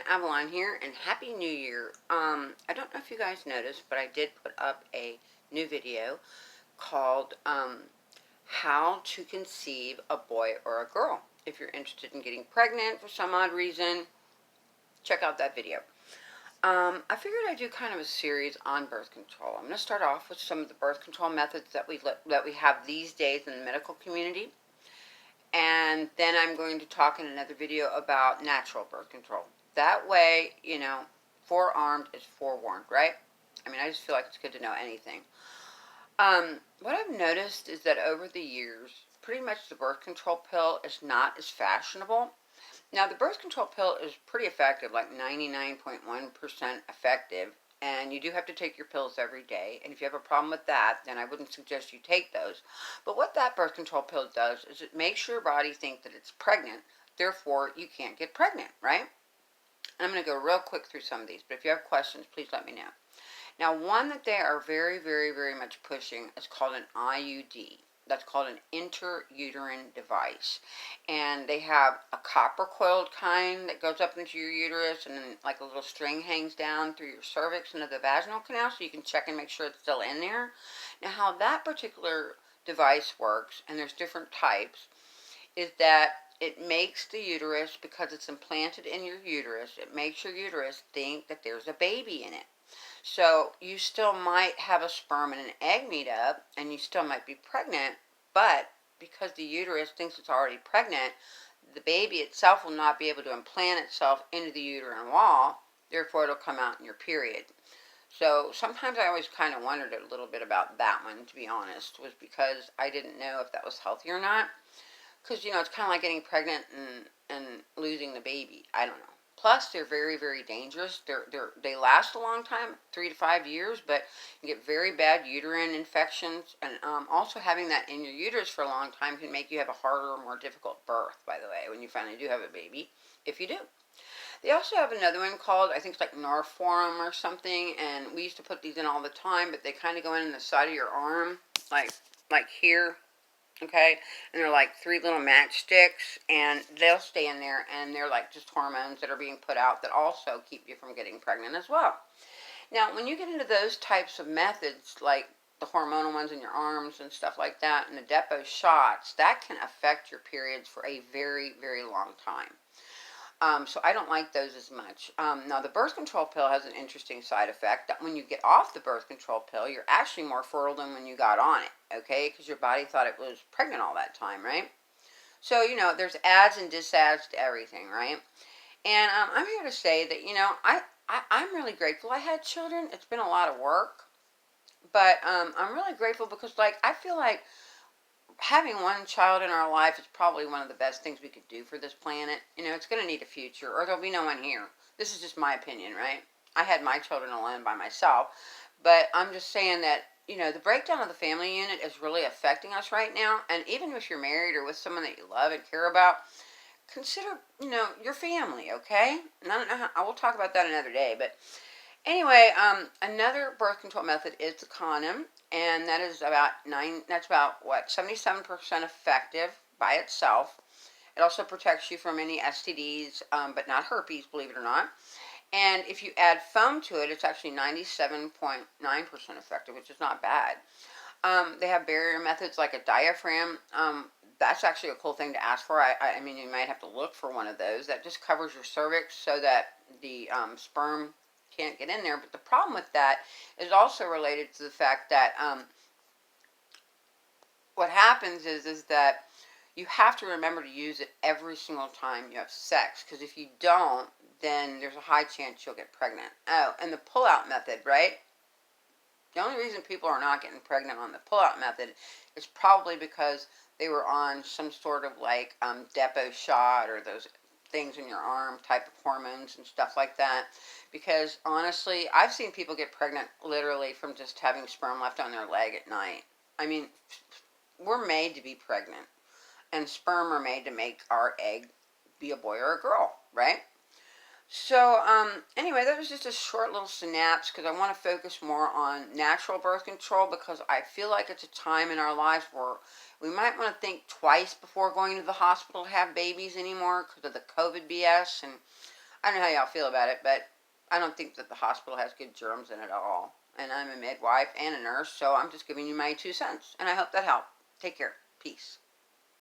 Avalon here, and Happy New Year. I don't know if you guys noticed, but I did put up a new video called How to Conceive a Boy or a Girl. If you're interested in getting pregnant for some odd reason, check out that video. I figured I'd do kind of a series on birth control. I'm going to start off with some of the birth control methods that we have these days in the medical community. And then I'm going to talk in another video about natural birth control. That way, forearmed is forewarned, right? I mean, I just feel like it's good to know anything. What I've noticed is that over the years, pretty much the birth control pill is not as fashionable. Now, the birth control pill is pretty effective, like 99.1% effective, and you do have to take your pills every day. And if you have a problem with that, then I wouldn't suggest you take those. But what that birth control pill does is it makes your body think that it's pregnant. Therefore, you can't get pregnant, right? And I'm going to go real quick through some of these. But if you have questions, please let me know. Now, one that they are very, very, very much pushing is called an IUD. That's called an intrauterine device. And they have a copper coiled kind that goes up into your uterus, and then like a little string hangs down through your cervix into the vaginal canal, so you can check and make sure it's still in there. Now, how that particular device works, and there's different types, is that it makes the uterus, because it's implanted in your uterus, it makes your uterus think that there's a baby in it. So you still might have a sperm and an egg meet up, and you still might be pregnant, but because the uterus thinks it's already pregnant, the baby itself will not be able to implant itself into the uterine wall, therefore it'll come out in your period. So sometimes I always kind of wondered a little bit about that one, to be honest, was because I didn't know if that was healthy or not. Because, it's kind of like getting pregnant and losing the baby. I don't know. Plus, they're very, very dangerous. They last a long time, 3 to 5 years, but you get very bad uterine infections. And also having that in your uterus for a long time can make you have a harder, more difficult birth, by the way, when you finally do have a baby, if you do. They also have another one called, I think it's like Norforum or something, and we used to put these in all the time, but they kind of go in the side of your arm, like here. Okay, and they're like 3 little matchsticks, and they'll stay in there, and they're like just hormones that are being put out that also keep you from getting pregnant as well. Now, when you get into those types of methods, like the hormonal ones in your arms and stuff like that, and the depot shots, that can affect your periods for a very, very long time. So I don't like those as much. Now, the birth control pill has an interesting side effect that when you get off the birth control pill, you're actually more fertile than when you got on it, okay? Because your body thought it was pregnant all that time, right? So, there's ads and disads to everything, right? And I'm here to say that, I'm really grateful I had children. It's been a lot of work. But I'm really grateful because, I feel like having one child in our life is probably one of the best things we could do for this planet. It's going to need a future, or there'll be no one here. This is just my opinion, right? I had my children alone by myself, but I'm just saying that, the breakdown of the family unit is really affecting us right now. And even if you're married or with someone that you love and care about, consider, your family, okay? And I don't know how, I will talk about that another day, but anyway, another birth control method is the condom, and that is about what, 77% effective by itself. It also protects you from any STDs, but not herpes, believe it or not. And if you add foam to it, it's actually 97.9% effective, which is not bad. They have barrier methods like a diaphragm. That's actually a cool thing to ask for. I mean, you might have to look for one of those. That just covers your cervix so that the sperm can't get in there. But the problem with that is also related to the fact that what happens is that you have to remember to use it every single time you have sex, because if you don't, then there's a high chance you'll get pregnant. Oh, and the pull-out method, right? The only reason people are not getting pregnant on the pull-out method is probably because they were on some sort of depot shot or those things in your arm type of hormones and stuff like that. Because honestly, I've seen people get pregnant literally from just having sperm left on their leg at night. I mean, we're made to be pregnant, and sperm are made to make our egg be a boy or a girl, right? So, anyway, that was just a short little synapse because I want to focus more on natural birth control, because I feel like it's a time in our lives where we might want to think twice before going to the hospital to have babies anymore because of the COVID BS. And I don't know how y'all feel about it, but I don't think that the hospital has good germs in it at all. And I'm a midwife and a nurse, so I'm just giving you my 2 cents. And I hope that helped. Take care. Peace.